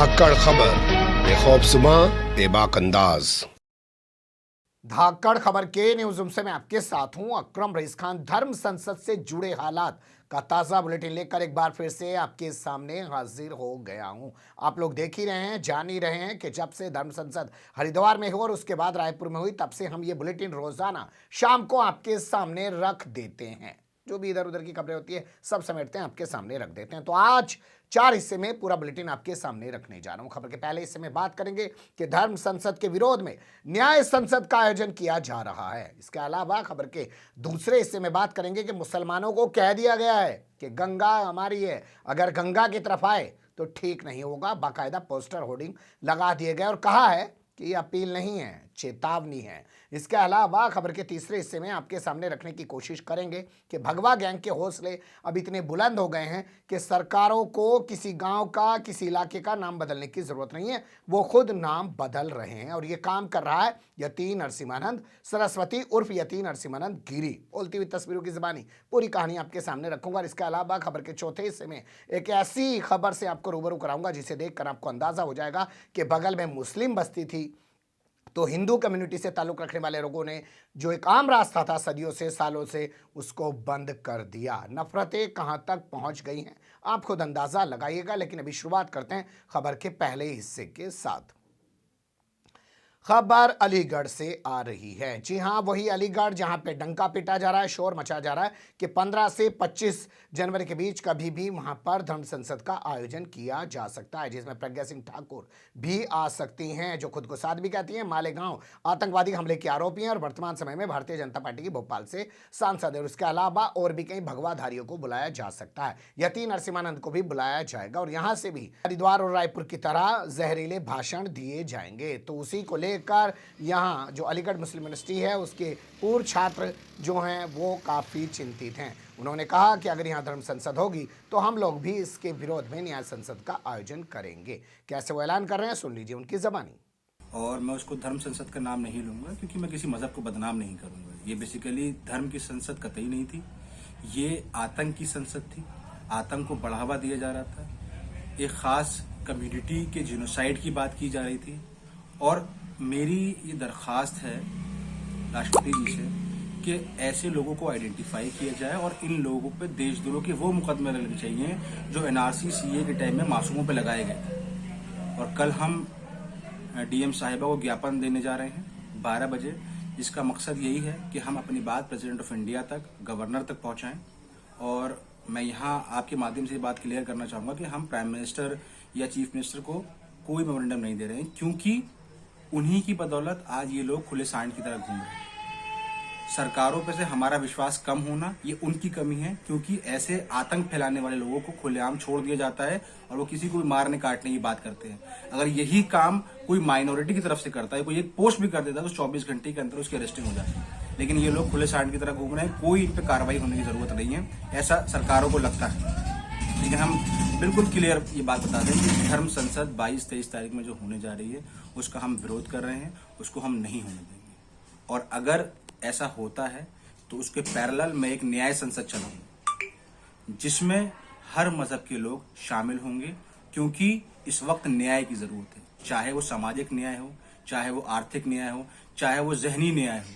धाकड़ खबर बेखौफजुमा बेबाक अंदाज। धाकड़ खबर के न्यूज रूम से मैं आपके साथ हूं अकरम रईस खान। धर्म संसद से जुड़े हालात का ताजा बुलेटिन लेकर एक बार फिर से आपके सामने हाजिर हो गया हूं। आप लोग देख ही रहे हैं, जान ही रहे हैं कि जब से धर्म संसद हरिद्वार में हुई और उसके बाद रायपुर में हुई, तब से हम ये बुलेटिन रोजाना शाम को आपके सामने रख देते हैं। जो भी इधर उधर की खबरें होती है सब समेटते हैं, आपके सामने रख देते हैं। तो आज 4 हिस्से में पूरा बुलेटिन आपके सामने रखने जा रहा हूं। खबर के पहले हिस्से में बात करेंगे कि धर्म संसद के विरोध में न्याय संसद का आयोजन किया जा रहा है। इसके अलावा खबर के दूसरे हिस्से में बात करेंगे कि मुसलमानों को कह दिया गया है कि गंगा हमारी है, अगर गंगा की तरफ आए तो ठीक नहीं होगा। बाकायदा पोस्टर होर्डिंग लगा दिए गए और कहा है कि ये अपील नहीं है, चेतावनी है। इसके अलावा खबर के तीसरे हिस्से में आपके सामने रखने की कोशिश करेंगे कि भगवा गैंग के हौसले अब इतने बुलंद हो गए हैं कि सरकारों को किसी गांव का, किसी इलाके का नाम बदलने की जरूरत नहीं है, वो खुद नाम बदल रहे हैं। और ये काम कर रहा है यति नरसिम्हानंद सरस्वती उर्फ यति नरसिम्हानंद गिरी। बोलती हुई तस्वीरों की जुबानी पूरी कहानी आपके सामने रखूंगा। और इसके अलावा खबर के चौथे हिस्से में एक ऐसी खबर से आपको रूबरू कराऊंगा जिसे देखकर आपको अंदाजा हो जाएगा कि बगल में मुस्लिम बस्ती थी तो हिंदू कम्युनिटी से ताल्लुक़ रखने वाले लोगों ने जो एक आम रास्ता था सदियों से, सालों से, उसको बंद कर दिया। नफरतें कहां तक पहुंच गई हैं आप खुद अंदाज़ा लगाइएगा। लेकिन अभी शुरुआत करते हैं खबर के पहले हिस्से के साथ। खबर अलीगढ़ से आ रही है। जी हां, वही अलीगढ़ जहां पे डंका पीटा जा रहा है, शोर मचा जा रहा है कि 15 से 25 जनवरी के बीच कभी भी वहां पर धर्म संसद का आयोजन किया जा सकता है, जिसमें प्रज्ञा सिंह ठाकुर भी आ सकती हैं, जो खुद को साथ भी कहती हैं। मालेगांव आतंकवादी हमले की आरोपी हैं और वर्तमान समय में भारतीय जनता पार्टी की भोपाल से सांसद है। उसके अलावा और भी कई भगवाधारियों को बुलाया जा सकता है। यति नरसिम्हानंद को भी बुलाया जाएगा और यहां से भी हरिद्वार और रायपुर की तरह जहरीले भाषण दिए जाएंगे। तो उसी को लेकर यहाँ जो अलीगढ़ मुस्लिम यूनिवर्सिटी है उसके पूर्व छात्र जो हैं वो काफ़ी चिंतित हैं। उन्होंने कहा कि अगर यहाँ धर्म संसद होगी तो हम लोग भी इसके विरोध में न्याय संसद का आयोजन करेंगे। कैसे वो ऐलान कर रहे हैं सुन लीजिए उनकी ज़बानी। और मैं उसको धर्म संसद का नाम नहीं लूंगा क्योंकि मैं किसी मजहब को बदनाम नहीं करूंगा। ये बेसिकली धर्म की संसद कतई नहीं थी, ये आतंक की संसद थी। आतंक को बढ़ावा दिया जा रहा था, एक खास कम्युनिटी के जिनोसाइड की बात की जा रही थी। और मेरी ये दरख्वास्त है राष्ट्रपति जी से कि ऐसे लोगों को आइडेंटिफाई किया जाए और इन लोगों पे देशद्रोह के वो मुकदमे लगने चाहिए जो एनआरसी सीए के टाइम में मासूमों पे लगाए गए थे। और कल हम डीएम साहिबा को ज्ञापन देने जा रहे हैं 12 बजे। इसका मकसद यही है कि हम अपनी बात प्रेसिडेंट ऑफ इंडिया तक, गवर्नर तक पहुंचाएं। और मैं यहाँ आपके माध्यम से बात क्लियर करना चाहूंगा कि हम प्राइम मिनिस्टर या चीफ मिनिस्टर को कोई मेमोरेंडम नहीं दे रहे हैं, क्योंकि उन्हीं की बदौलत आज ये लोग खुले सांड की तरह घूम रहे हैं। सरकारों पे से हमारा विश्वास कम होना ये उनकी कमी है, क्योंकि ऐसे आतंक फैलाने वाले लोगों को खुलेआम छोड़ दिया जाता है और वो किसी को भी मारने काटने की बात करते हैं। अगर यही काम कोई माइनॉरिटी की तरफ से करता है, कोई एक पोस्ट भी कर देता है तो 24 घंटे के अंदर उसकी अरेस्टिंग हो जाती है। लेकिन ये लोग खुले सांड की तरह घूम रहे हैं, कोई इन पर कार्रवाई होने की जरूरत नहीं है, ऐसा सरकारों को लगता है। लेकिन हम बिल्कुल क्लियर ये बात बता दें कि धर्म संसद 22-23 तारीख में जो होने जा रही है उसका हम विरोध कर रहे हैं, उसको हम नहीं होने देंगे। और अगर ऐसा होता है तो उसके पैरेलल में एक न्याय संसद चलाऊंगा जिसमें हर मजहब के लोग शामिल होंगे, क्योंकि इस वक्त न्याय की जरूरत है। चाहे वो सामाजिक न्याय हो, चाहे वो आर्थिक न्याय हो, चाहे वो जहनी न्याय हो,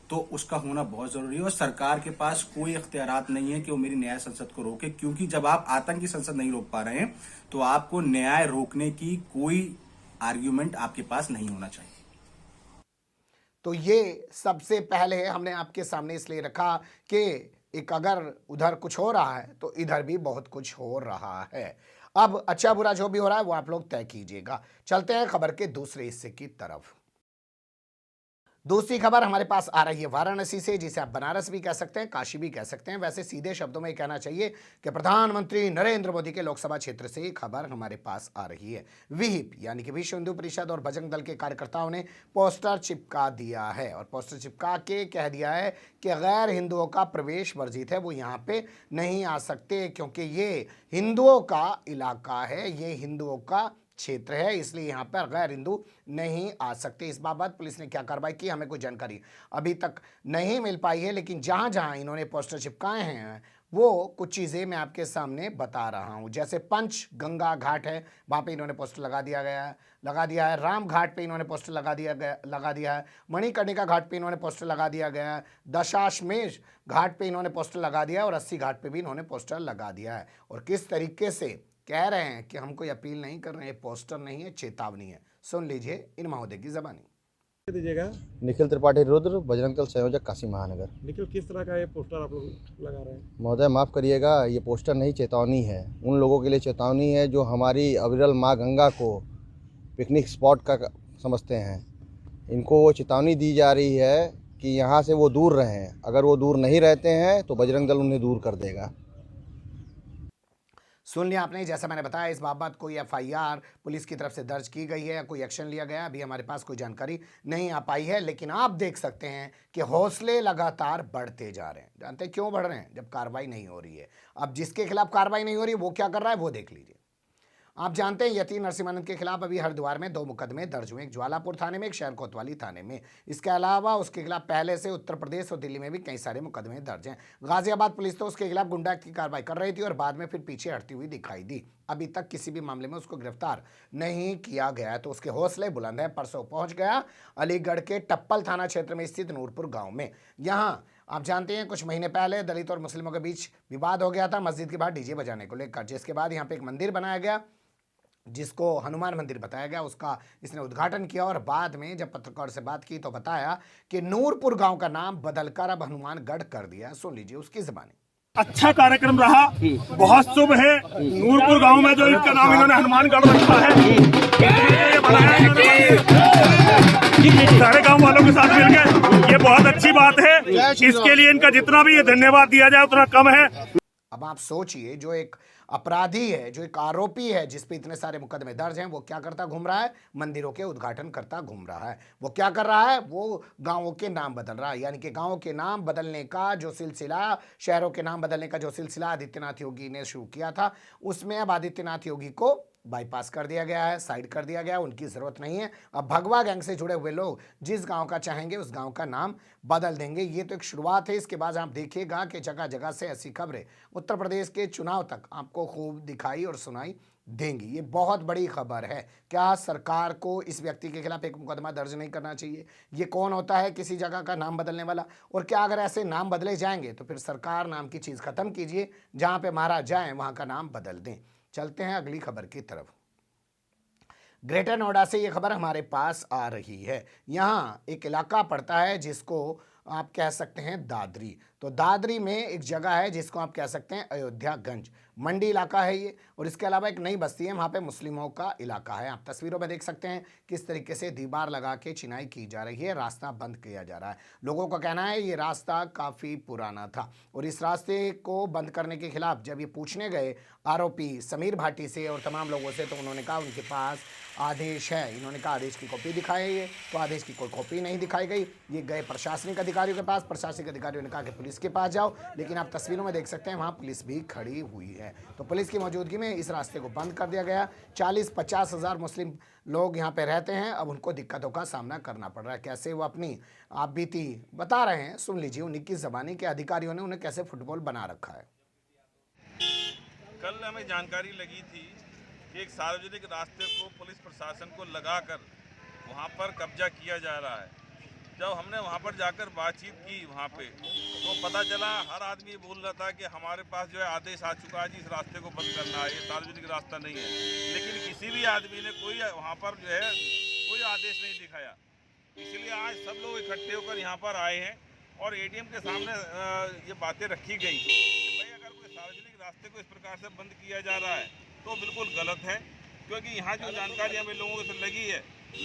तो उसका होना बहुत जरूरी है। और सरकार के पास कोई इख्तियारात नहीं है कि वो मेरी न्याय संसद को रोके, क्योंकि जब आप आतंक की संसद नहीं रोक पा रहे हैं तो आपको न्याय रोकने की कोई आर्ग्यूमेंट आपके पास नहीं होना चाहिए। तो ये सबसे पहले हमने आपके सामने इसलिए रखा कि एक अगर उधर कुछ हो रहा है तो इधर भी बहुत कुछ हो रहा है। अब अच्छा बुरा जो भी हो रहा है वो आप लोग तय कीजिएगा। चलते हैं खबर के दूसरे हिस्से की तरफ। दूसरी खबर हमारे पास आ रही है वाराणसी से, जिसे आप बनारस भी कह सकते हैं, काशी भी कह सकते हैं। वैसे सीधे शब्दों में कहना चाहिए कि प्रधानमंत्री नरेंद्र मोदी के लोकसभा क्षेत्र से ये खबर हमारे पास आ रही है। विहिप यानी कि विश्व हिंदू परिषद और बजरंग दल के कार्यकर्ताओं ने पोस्टर चिपका दिया है और पोस्टर चिपका के कह दिया है कि गैर हिंदुओं का प्रवेश वर्जित है, वो यहाँ पे नहीं आ सकते क्योंकि ये हिंदुओं का इलाका है, ये हिंदुओं का क्षेत्र है, इसलिए यहाँ पर गैर हिंदू नहीं आ सकते। इस बाबत पुलिस ने क्या कार्रवाई की हमें कोई जानकारी अभी तक नहीं मिल पाई है, लेकिन जहाँ जहाँ इन्होंने पोस्टर चिपकाए हैं वो कुछ चीज़ें मैं आपके सामने बता रहा हूं। जैसे पंच गंगा घाट है, वहां पे इन्होंने पोस्टर लगा दिया है। राम घाट पे इन्होंने पोस्टर लगा दिया है। मणिकर्णिका घाट पे इन्होंने पोस्टर लगा दिया गया है। दशाश्वमेध घाट पे इन्होंने पोस्टर लगा दिया है और 80 घाट पे भी इन्होंने पोस्टर लगा दिया है। और किस तरीके से कह रहे हैं कि हम कोई अपील नहीं कर रहे हैं, पोस्टर नहीं है, चेतावनी है। सुन लीजिए इन महोदय की जबानी। दीजिएगा। निखिल त्रिपाठी रुद्र, बजरंग दल संयोजक काशी महानगर। निखिल, किस तरह का ये पोस्टर आप लोग लगा रहे हैं? महोदय माफ़ करिएगा, ये पोस्टर नहीं, चेतावनी है। उन लोगों के लिए चेतावनी है जो हमारी अविरल माँ गंगा को पिकनिक स्पॉट का समझते हैं। इनको वो चेतावनी दी जा रही है कि यहाँ से वो दूर रहें। अगर वो दूर नहीं रहते हैं तो बजरंग दल उन्हें दूर कर देगा। सुन लिया आपने। जैसा मैंने बताया, इस बाबत कोई एफआईआर पुलिस की तरफ से दर्ज की गई है या कोई एक्शन लिया गया, अभी हमारे पास कोई जानकारी नहीं आ पाई है। लेकिन आप देख सकते हैं कि हौसले लगातार बढ़ते जा रहे हैं। जानते हैं क्यों बढ़ रहे हैं? जब कार्रवाई नहीं हो रही है। अब जिसके खिलाफ कार्रवाई नहीं हो रही है वो क्या कर रहा है वो देख लीजिए। आप जानते हैं यति नरसिम्हानंद के खिलाफ अभी हरिद्वार में 2 मुकदमे दर्ज हुए, एक ज्वालापुर थाने में, एक शहर कोतवाली थाने में। इसके अलावा उसके खिलाफ पहले से उत्तर प्रदेश और दिल्ली में भी कई सारे मुकदमे दर्ज हैं। गाजियाबाद पुलिस तो उसके खिलाफ गुंडा की कार्रवाई कर रही थी और बाद में फिर पीछे हटती हुई दिखाई दी। अभी तक किसी भी मामले में उसको गिरफ्तार नहीं किया गया है, तो उसके हौसले बुलंद हैं। परसों पहुंच गया अलीगढ़ के टप्पल थाना क्षेत्र में स्थित नूरपुर गांव में। यहाँ आप जानते हैं कुछ महीने पहले दलित और मुस्लिमों के बीच विवाद हो गया था मस्जिद के बाहर डीजे बजाने को लेकर, जिसके बाद यहाँ पे एक मंदिर बनाया गया जिसको हनुमान मंदिर बताया गया। उसका इसने उद्घाटन किया और बाद में जब पत्रकार से बात की तो बताया कि नूरपुर गांव का नाम बदलकर अब हनुमानगढ़ कर दिया। सुन लीजिए उसकी जुबानी। अच्छा कार्यक्रम रहा, बहुत शुभ है। नूरपुर गांव में जो इनका नाम इन्होंने हनुमानगढ़ रखा है, ये बनाया इन्होंने सारे गांव वालों के साथ मिलकर, ये बहुत अच्छी बात है। इसके लिए इनका जितना भी ये धन्यवाद दिया जाए उतना कम है। अब आप सोचिए, जो एक अपराधी है, जो एक आरोपी है जिस पे इतने सारे मुकदमे दर्ज हैं, वो क्या करता घूम रहा है? मंदिरों के उद्घाटन करता घूम रहा है। वो क्या कर रहा है? वो गांवों के नाम बदल रहा है। यानी कि गांवों के नाम बदलने का जो सिलसिला, शहरों के नाम बदलने का जो सिलसिला आदित्यनाथ योगी ने शुरू किया था, उसमें अब आदित्यनाथ योगी को बाईपास कर दिया गया है, साइड कर दिया गया है। उनकी ज़रूरत नहीं है। अब भगवा गैंग से जुड़े हुए लोग जिस गांव का चाहेंगे उस गांव का नाम बदल देंगे। ये तो एक शुरुआत है। इसके बाद आप देखिएगा कि जगह जगह से ऐसी खबरें उत्तर प्रदेश के चुनाव तक आपको खूब दिखाई और सुनाई देंगी। ये बहुत बड़ी खबर है। क्या सरकार को इस व्यक्ति के खिलाफ एक मुकदमा दर्ज नहीं करना चाहिए? ये कौन होता है किसी जगह का नाम बदलने वाला? और क्या अगर ऐसे नाम बदले जाएंगे तो फिर सरकार नाम की चीज़ खत्म कीजिए, जहाँ पे मारा जाए वहाँ का नाम बदल दें। चलते हैं अगली खबर की तरफ। ग्रेटर नोएडा से ये खबर हमारे पास आ रही है। यहाँ एक इलाका पड़ता है जिसको आप कह सकते हैं दादरी। तो दादरी में एक जगह है जिसको आप कह सकते हैं अयोध्यागंज। मंडी इलाका है ये, और इसके अलावा एक नई बस्ती है, वहाँ पे मुस्लिमों का इलाका है। आप तस्वीरों में देख सकते हैं किस तरीके से दीवार लगा के चिनाई की जा रही है, रास्ता बंद किया जा रहा है। लोगों का कहना है ये रास्ता काफ़ी पुराना था और इस रास्ते को बंद करने के खिलाफ जब ये पूछने गए आरोपी समीर भाटी से और तमाम लोगों से, तो उन्होंने कहा उनके पास आदेश है। इन्होंने कहा आदेश की कॉपी दिखाई है, तो आदेश की कोई कॉपी नहीं दिखाई गई। ये गए प्रशासनिक अधिकारियों के पास, प्रशासनिक अधिकारियों ने कहा कि पुलिस के पास जाओ, लेकिन आप तस्वीरों में देख सकते हैं वहाँ पुलिस भी खड़ी हुई है। तो पुलिस की मौजूदगी में इस रास्ते को बंद कर दिया गया। 40-50 हज़ार मुस्लिम लोग यहाँ पे रहते हैं। अब उनको दिक्कतों का सामना करना पड़ रहा है। कैसे वो अपनी आप बीती बता रहे हैं, सुन लीजिए उन्हीं की ज़बानी के अधिकारियों ने उन्हें कैसे फुटबॉल बना रखा है। कल हमें जानकारी लगी थी कि एक सार्वजनिक रास्ते को पुलिस प्रशासन को लगाकर वहाँ पर कब्जा किया जा रहा है। जब हमने वहाँ पर जाकर बातचीत की वहाँ पे, तो पता चला हर आदमी बोल रहा था कि हमारे पास जो है आदेश आ चुका है जी, इस रास्ते को बंद करना है, ये सार्वजनिक रास्ता नहीं है। लेकिन किसी भी आदमी ने कोई वहाँ पर जो है कोई आदेश नहीं दिखाया। इसलिए आज सब लोग इकट्ठे होकर यहाँ पर आए हैं और एडीएम के सामने ये बातें रखी गई कि भाई अगर कोई सार्वजनिक रास्ते को इस प्रकार से बंद किया जा रहा है तो बिल्कुल गलत है। क्योंकि यहाँ जो जानकारी हमें लोगों से लगी है,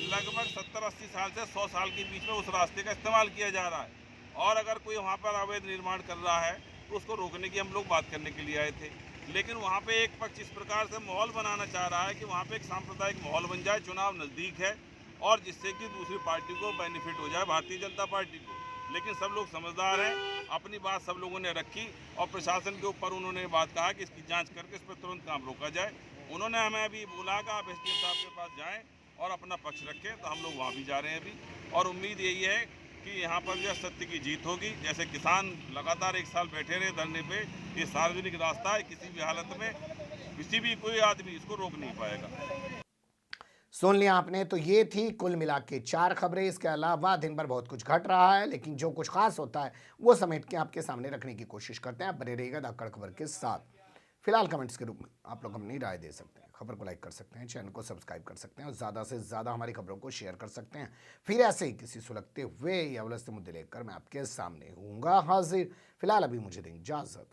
लगभग 70-80 साल से 100 साल के बीच में उस रास्ते का इस्तेमाल किया जा रहा है। और अगर कोई वहाँ पर अवैध निर्माण कर रहा है तो उसको रोकने की हम लोग बात करने के लिए आए थे। लेकिन वहाँ पे एक पक्ष इस प्रकार से माहौल बनाना चाह रहा है कि वहाँ पे एक सांप्रदायिक माहौल बन जाए, चुनाव नज़दीक है और जिससे कि दूसरी पार्टी को बेनिफिट हो जाए, भारतीय जनता पार्टी को। लेकिन सब लोग समझदार हैं, अपनी बात सब लोगों ने रखी और प्रशासन के ऊपर उन्होंने बात कहा कि इसकी जांच करके इस पर तुरंत काम रोका जाए। उन्होंने हमें अभी बोला कि आप एसडीएम साहब के पास जाएं और अपना पक्ष रखें, तो हम लोग वहाँ भी जा रहे हैं अभी। और उम्मीद यही है कि यहाँ पर जो है सत्य की जीत होगी। जैसे किसान लगातार 1 साल बैठे रहे धरने पे, ये सार्वजनिक रास्ता है, किसी भी हालत में किसी भी कोई आदमी इसको रोक नहीं पाएगा। सुन लिया आपने, तो ये थी कुल मिला के 4 खबरें। इसके अलावा दिन भर बहुत कुछ घट रहा है, लेकिन जो कुछ खास होता है वो समेट के आपके सामने रखने की कोशिश करते हैं। आप बने रहिएगा धाकड़ खबर के साथ। फिलहाल कमेंट्स के रूप में आप लोग अपनी राय दे सकते हैं, खबर को लाइक कर सकते हैं, चैनल को सब्सक्राइब कर सकते हैं और ज़्यादा से ज़्यादा हमारी खबरों को शेयर कर सकते हैं। फिर ऐसे ही किसी सुलगते हुए या उलझते मुद्दे लेकर मैं आपके सामने हूँगा हाजिर। फिलहाल अभी मुझे दें इजाज़त।